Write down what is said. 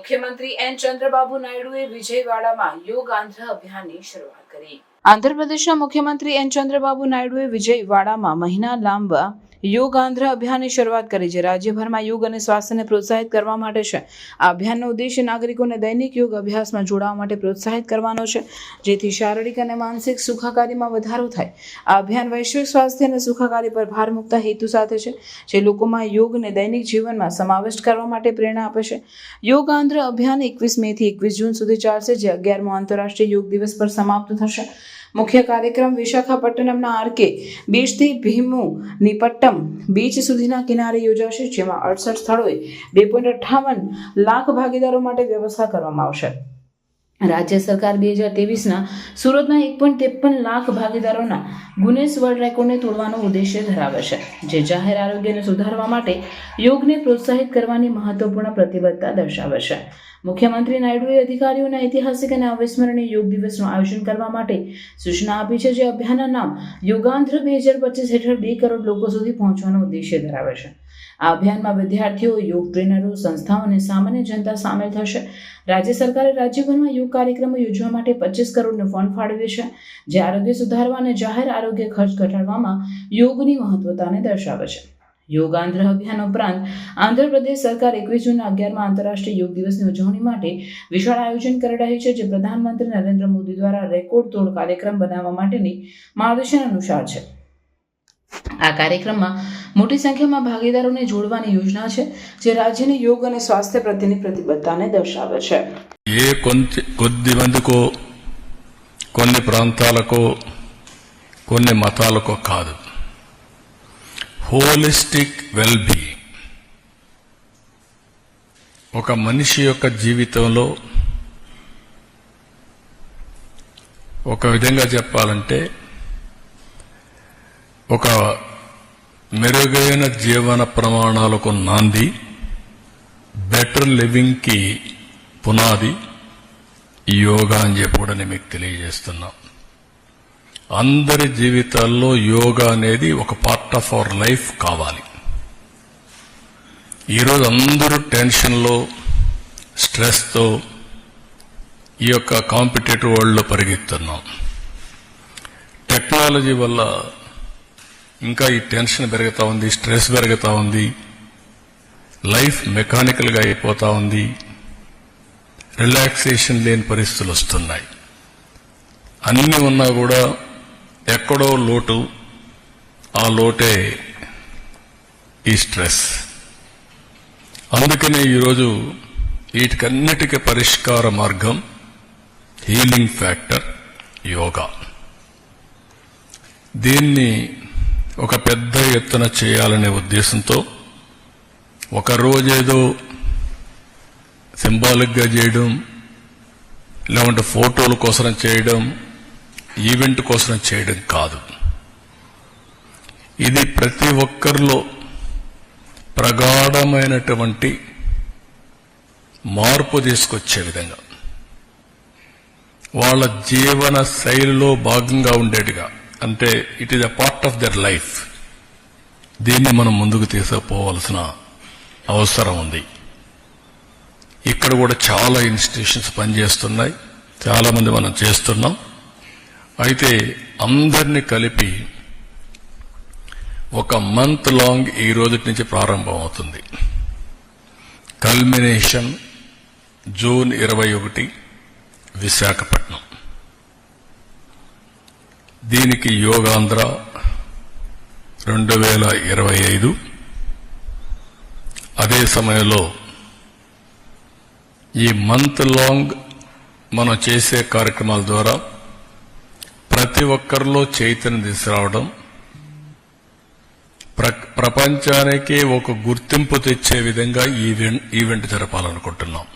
મુખ્યમંત્રી એન ચંદ્રબાબુ નાયડુએ વિજયવાડામાં યોગ આંધ્ર અભિયાનની શરૂઆત કરી। આંધ્રપ્રદેશના મુખ્યમંત્રી એન ચંદ્રબાબુ નાયડુએ વિજયવાડામાં મહિના લાંબા યોગ આંધ્ર અભિયાનની શરૂઆત કરી છે। રાજ્યભરમાં યોગ અને સ્વાસ્થ્યને પ્રોત્સાહિત કરવા માટે છે। આ અભિયાનનો ઉદ્દેશ્ય નાગરિકોને દૈનિક યોગ અભ્યાસમાં જોડાવા માટે પ્રોત્સાહિત કરવાનો છે, જેથી શારીરિક અને માનસિક સુખાકારીમાં વધારો થાય। આ અભિયાન વૈશ્વિક સ્વાસ્થ્ય અને સુખાકારી પર ભાર મૂકતા હેતુ સાથે છે, જે લોકોમાં યોગને દૈનિક જીવનમાં સમાવિષ્ટ કરવા માટે પ્રેરણા આપે છે। યોગ આંધ્ર અભિયાન 21 મેથી 21 જૂન સુધી ચાલશે, જે 11મો આંતરરાષ્ટ્રીય યોગ દિવસ પર સમાપ્ત થશે। મુખ્ય કાર્યક્રમ વિશાખાપટ્ટનમના આરકે બીચથી ભીમુનીપટ્ટમ બીચ સુધીના કિનારે યોજાશે, જેમાં 68 સ્થળોએ 2.58 લાખ ભાગીદારો માટે વ્યવસ્થા કરવામાં આવશે। રાજ્ય સરકાર 2023ના સુરતના 1.53 લાખ ભાગીદારોના ગુનેસ વર્લ્ડ રેકોર્ડને તોડવાનો ઉદ્દેશ્ય ધરાવે છે, જે જાહેર આરોગ્યને સુધારવા માટે યોગને પ્રોત્સાહિત કરવાની મહત્વપૂર્ણ પ્રતિબદ્ધતા દર્શાવે છે। મુખ્યમંત્રી નાયડુએ અધિકારીઓને ઐતિહાસિક અને અવિસ્મરણીય યોગ દિવસનું આયોજન કરવા માટે સૂચના આપી છે, જે અભિયાનના નામ યોગાંધ્ર 2025 હેઠળ 2 કરોડ લોકો સુધી પહોંચવાનો ઉદ્દેશ્ય ધરાવે છે। આ અભિયાનમાં વિદ્યાર્થીઓ, યોગ ટ્રેનરો, સંસ્થાઓ અને સામાન્ય જનતા સામેલ થશે। રાજ્ય સરકારે રાજ્યભરમાં યોગ કાર્યક્રમો યોજવા માટે 25 કરોડનું ફંડ ફાળવ્યું છે, જે આરોગ્ય સુધારવા અને જાહેર આરોગ્ય ખર્ચ ઘટાડવામાં યોગની મહત્વતાને દર્શાવે છે। યોગ આંધ્ર અભિયાન ઉપરાંત આંધ્રપ્રદેશ સરકાર 21 જૂનના 11મા આંતરરાષ્ટ્રીય યોગ દિવસની ઉજવણી માટે વિશાળ આયોજન કરી રહી છે, જે પ્રધાનમંત્રી નરેન્દ્ર મોદી દ્વારા રેકોર્ડ તોડ કાર્યક્રમ બનાવવા માટેની માર્ગદર્શન અનુસાર છે। આ કાર્યક્રમમાં મોટી સંખ્યામાં ભાગીદારોને જોડવાની યોજના છે, જે રાજ્યની યોગ અને સ્વાસ્થ્ય પ્રત્યેની પ્રતિબદ્ધતાને દર્શાવે છે। ఏ కొద్ది మందికో కొన్ని ప్రాంతాలకో కొన్ని మతాలకో కాదు, హోలిస్టిక్ వెల్ బీయింగ్ ఒక మనిషి యొక్క జీవితంలో ఒక విధంగా చెప్పాలంటే ఒక మెరుగైన జీవన ప్రమాణాలకు నాంది, బెటర్ లివింగ్ కి పునాది యోగా అని చెప్పి కూడా నేను మీకు తెలియజేస్తున్నా। అందరి జీవితాల్లో యోగా అనేది ఒక పార్ట్ ఆఫ్ అవర్ లైఫ్ కావాలి। ఈరోజు అందరూ టెన్షన్లో, స్ట్రెస్తో ఈ యొక్క కాంపిటేటివ్ వరల్డ్లో పరిగెత్తున్నాం। టెక్నాలజీ వల్ల ఇంకా ఈ టెన్షన్ పెరుగుతూ ఉంది, స్ట్రెస్ పెరుగుతూ ఉంది, లైఫ్ మెకానికల్గా అయిపోతూ ఉంది, రిలాక్సేషన్ లేని పరిస్థితులు వస్తున్నాయి। అన్నీ ఉన్నా కూడా ఎక్కడో లోటు, ఆ లోటే ఈ స్ట్రెస్। అందుకనే ఈరోజు వీటికన్నిటికీ పరిష్కార మార్గం, హీలింగ్ ఫ్యాక్టర్ యోగా। దీన్ని ఒక పెద్ద ఎత్తున చేయాలనే ఉద్దేశంతో ఒక రోజేదో సింబాలిక్గా చేయడం, లేకుంటే ఫోటోల కోసం చేయడం, ఈవెంట్ కోసం చేయడం కాదు। ఇది ప్రతి ఒక్కరిలో ప్రగాఢమైనటువంటి మార్పు తీసుకొచ్చే విధంగా, వాళ్ళ జీవన శైలిలో భాగంగా ఉండేట్టుగా, అంటే it is a part of their life. దీన్ని మనం ముందుకు తీసుకుపోవాల్సిన అవసరం ఉంది। ఇక్కడ కూడా చాలా ఇన్స్టిట్యూషన్స్ పనిచేస్తున్నాయి, చాలా మంది మనం చేస్తున్నాం। అయితే అందరినీ కలిపి ఒక మంత్ లాంగ్ ఈ రోజు నుంచి ప్రారంభం అవుతుంది। Culmination June 21 Visakhapatnam. దీనికి యోగాంధ్ర 2025, అదే సమయంలో ఈ మంత్ లాంగ్ మనం చేసే కార్యక్రమాల ద్వారా ప్రతి ఒక్కరిలో చైతన్యం తీసుకురావడం, ప్రపంచానికి ఒక గుర్తింపు తెచ్చే విధంగా ఈవెంట్ జరపాలనుకుంటున్నాం।